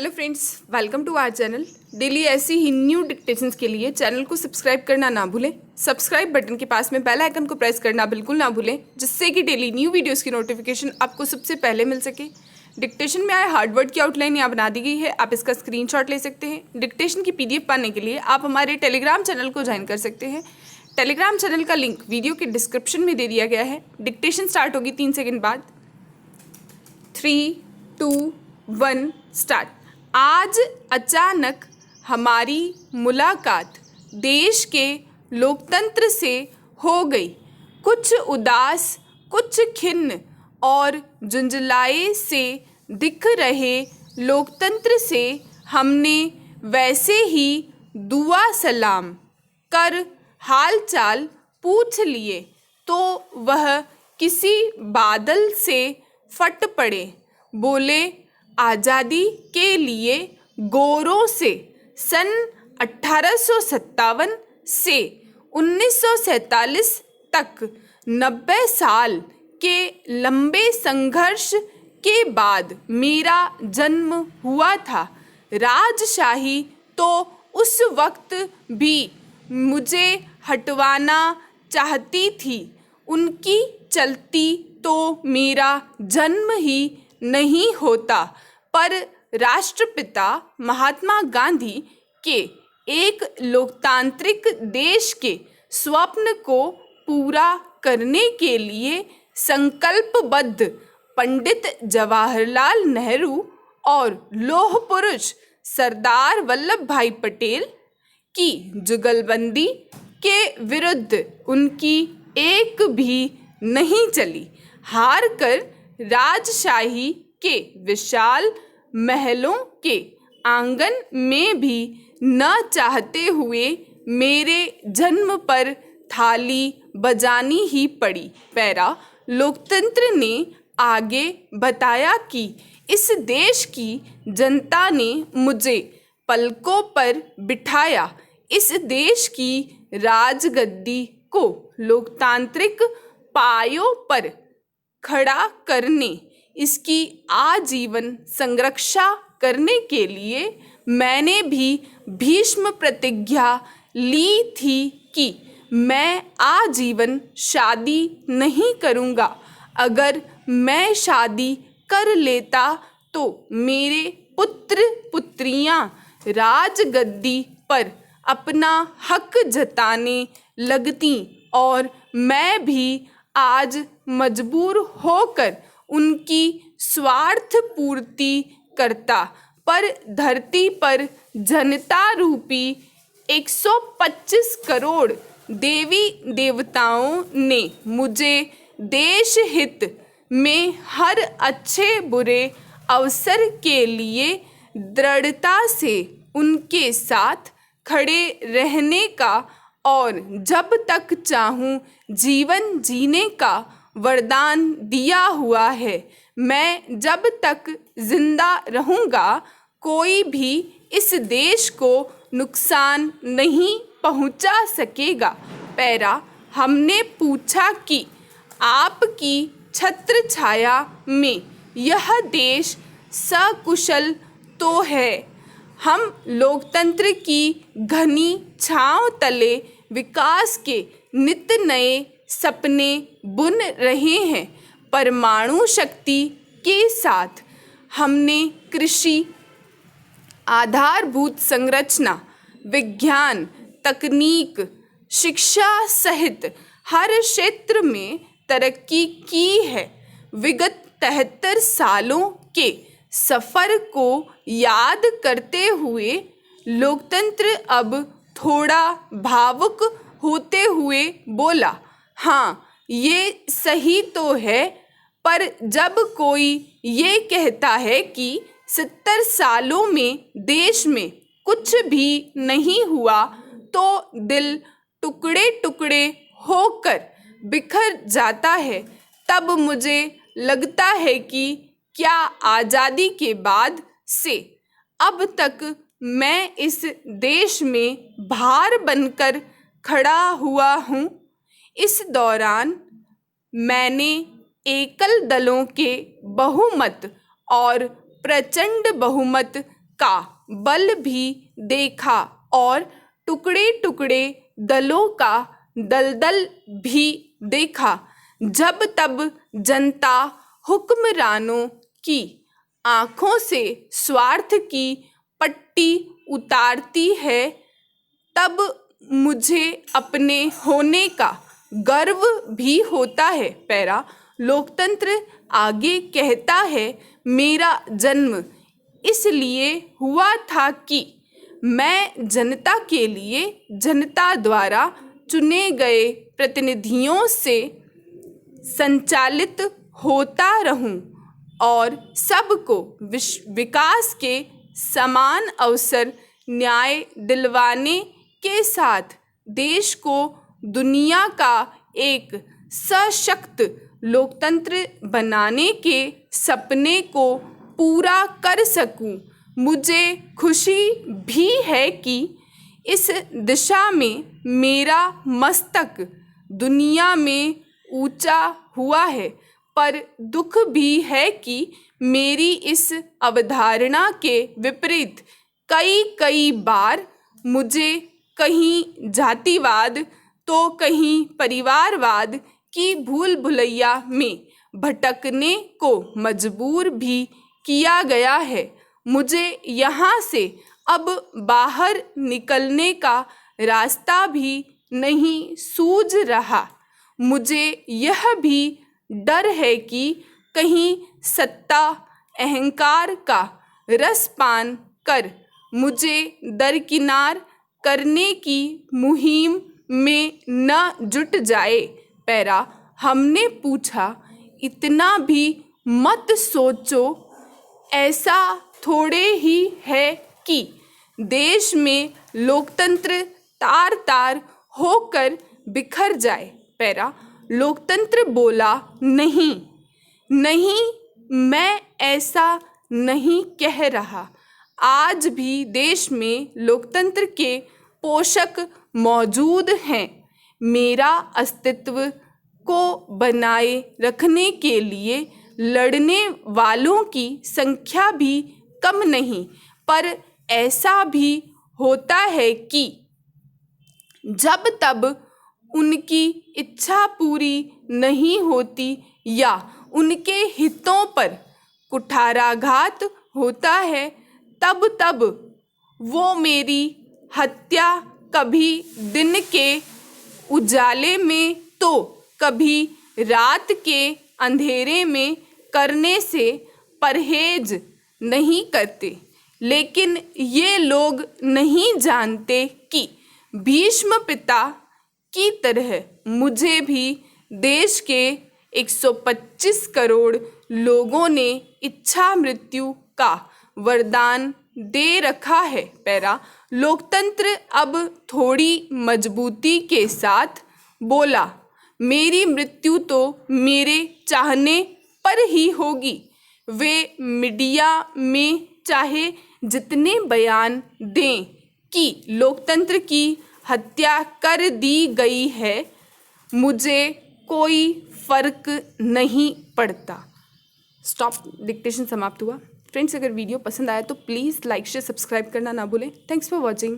Hello friends, welcome to our channel. Daily ऐसी ही new dictations के लिए चैनल को सब्सक्राइब करना ना भूलें। सब्सक्राइब बटन के पास में बेल आइकन को प्रेस करना बिल्कुल ना भूलें, जिससे कि डेली न्यू वीडियोस की नोटिफिकेशन आपको सबसे पहले मिल सके। डिक्टेशन में आए हार्डवर्ड की आउटलाइन यहाँ बना दी गई है, आप इसका स्क्रीनशॉट ले सकते हैं। डिक्टेशन की PDF पाने के लिए आप हमारे टेलीग्राम चैनल को ज्वाइन कर सकते हैं। टेलीग्राम चैनल का लिंक वीडियो के डिस्क्रिप्शन में दे दिया गया है। डिक्टेशन स्टार्ट होगी 3 सेकेंड बाद। 3, 2, 1 स्टार्ट। आज अचानक हमारी मुलाकात देश के लोकतंत्र से हो गई। कुछ उदास, कुछ खिन्न और झुंझलाए से दिख रहे लोकतंत्र से हमने वैसे ही दुआ सलाम कर हाल चाल पूछ लिए तो वह किसी बादल से फट पड़े। बोले, आज़ादी के लिए गोरों से सन 1857 से 1947 तक 90 साल के लंबे संघर्ष के बाद मेरा जन्म हुआ था। राजशाही तो उस वक्त भी मुझे हटवाना चाहती थी, उनकी चलती तो मेरा जन्म ही नहीं होता। पर राष्ट्रपिता महात्मा गांधी के एक लोकतांत्रिक देश के स्वप्न को पूरा करने के लिए संकल्पबद्ध पंडित जवाहरलाल नेहरू और लौह पुरुष सरदार वल्लभ भाई पटेल की जुगलबंदी के विरुद्ध उनकी एक भी नहीं चली। हार कर राजशाही के विशाल महलों के आंगन में भी न चाहते हुए मेरे जन्म पर थाली बजानी ही पड़ी। पैरा लोकतंत्र ने आगे बताया कि इस देश की जनता ने मुझे पलकों पर बिठाया। इस देश की राजगद्दी को लोकतांत्रिक पायों पर खड़ा करने, इसकी आजीवन संरक्षा करने के लिए मैंने भी भीष्म प्रतिज्ञा ली थी कि मैं आजीवन शादी नहीं करूँगा। अगर मैं शादी कर लेता तो मेरे पुत्र पुत्रियां राजगद्दी पर अपना हक जताने लगती और मैं भी आज मजबूर होकर उनकी स्वार्थ पूर्ति करता। पर धरती पर जनता रूपी 125 करोड़ देवी देवताओं ने मुझे देश हित में हर अच्छे बुरे अवसर के लिए दृढ़ता से उनके साथ खड़े रहने का और जब तक चाहूँ जीवन जीने का वरदान दिया हुआ है। मैं जब तक जिंदा रहूँगा कोई भी इस देश को नुकसान नहीं पहुँचा सकेगा। पैरा हमने पूछा कि आपकी छत्र छाया में यह देश सकुशल तो है। हम लोकतंत्र की घनी छांव तले विकास के नित नए सपने बुन रहे हैं। परमाणु शक्ति के साथ हमने कृषि, आधारभूत संरचना, विज्ञान, तकनीक, शिक्षा सहित हर क्षेत्र में तरक्की की है। विगत 73 सालों के सफ़र को याद करते हुए लोकतंत्र अब थोड़ा भावुक होते हुए बोला, हाँ ये सही तो है, पर जब कोई ये कहता है कि 70 सालों में देश में कुछ भी नहीं हुआ तो दिल टुकड़े टुकड़े होकर बिखर जाता है। तब मुझे लगता है कि क्या आज़ादी के बाद से अब तक मैं इस देश में भार बनकर खड़ा हुआ हूँ। इस दौरान मैंने एकल दलों के बहुमत और प्रचंड बहुमत का बल भी देखा और टुकड़े टुकड़े दलों का दलदल भी देखा। जब तब जनता हुक्मरानों की आंखों से स्वार्थ की पट्टी उतारती है, तब मुझे अपने होने का गर्व भी होता है। पैरा लोकतंत्र आगे कहता है, मेरा जन्म इसलिए हुआ था कि मैं जनता के लिए जनता द्वारा चुने गए प्रतिनिधियों से संचालित होता रहूं और सबको विकास के समान अवसर न्याय दिलवाने के साथ देश को दुनिया का एक सशक्त लोकतंत्र बनाने के सपने को पूरा कर सकूं। मुझे खुशी भी है कि इस दिशा में मेरा मस्तक दुनिया में ऊंचा हुआ है, पर दुख भी है कि मेरी इस अवधारणा के विपरीत कई बार मुझे कहीं जातिवाद तो कहीं परिवारवाद की भूल भुलैया में भटकने को मजबूर भी किया गया है। मुझे यहाँ से अब बाहर निकलने का रास्ता भी नहीं सूझ रहा। मुझे यह भी डर है कि कहीं सत्ता अहंकार का रसपान कर मुझे दरकिनार करने की मुहिम में न जुट जाए। पैरा हमने पूछा, इतना भी मत सोचो, ऐसा थोड़े ही है कि देश में लोकतंत्र तार तार होकर बिखर जाए। पैरा लोकतंत्र बोला, नहीं, मैं ऐसा नहीं कह रहा। आज भी देश में लोकतंत्र के पोषक मौजूद हैं। मेरा अस्तित्व को बनाए रखने के लिए लड़ने वालों की संख्या भी कम नहीं, पर ऐसा भी होता है कि जब तब उनकी इच्छा पूरी नहीं होती या उनके हितों पर कुठाराघात होता है, तब वो मेरी हत्या कभी दिन के उजाले में तो कभी रात के अंधेरे में करने से परहेज नहीं करते। लेकिन ये लोग नहीं जानते कि भीष्म पिता की तरह मुझे भी देश के 125 करोड़ लोगों ने इच्छा मृत्यु का वरदान दे रखा है। पैरा लोकतंत्र अब थोड़ी मजबूती के साथ बोला, मेरी मृत्यु तो मेरे चाहने पर ही होगी। वे मीडिया में चाहे जितने बयान दें कि लोकतंत्र की हत्या कर दी गई है, मुझे कोई फर्क नहीं पड़ता। स्टॉप डिक्टेशन समाप्त हुआ। फ्रेंड्स, अगर वीडियो पसंद आया तो प्लीज़ लाइक शेयर सब्सक्राइब करना ना भूलें। Thanks for watching.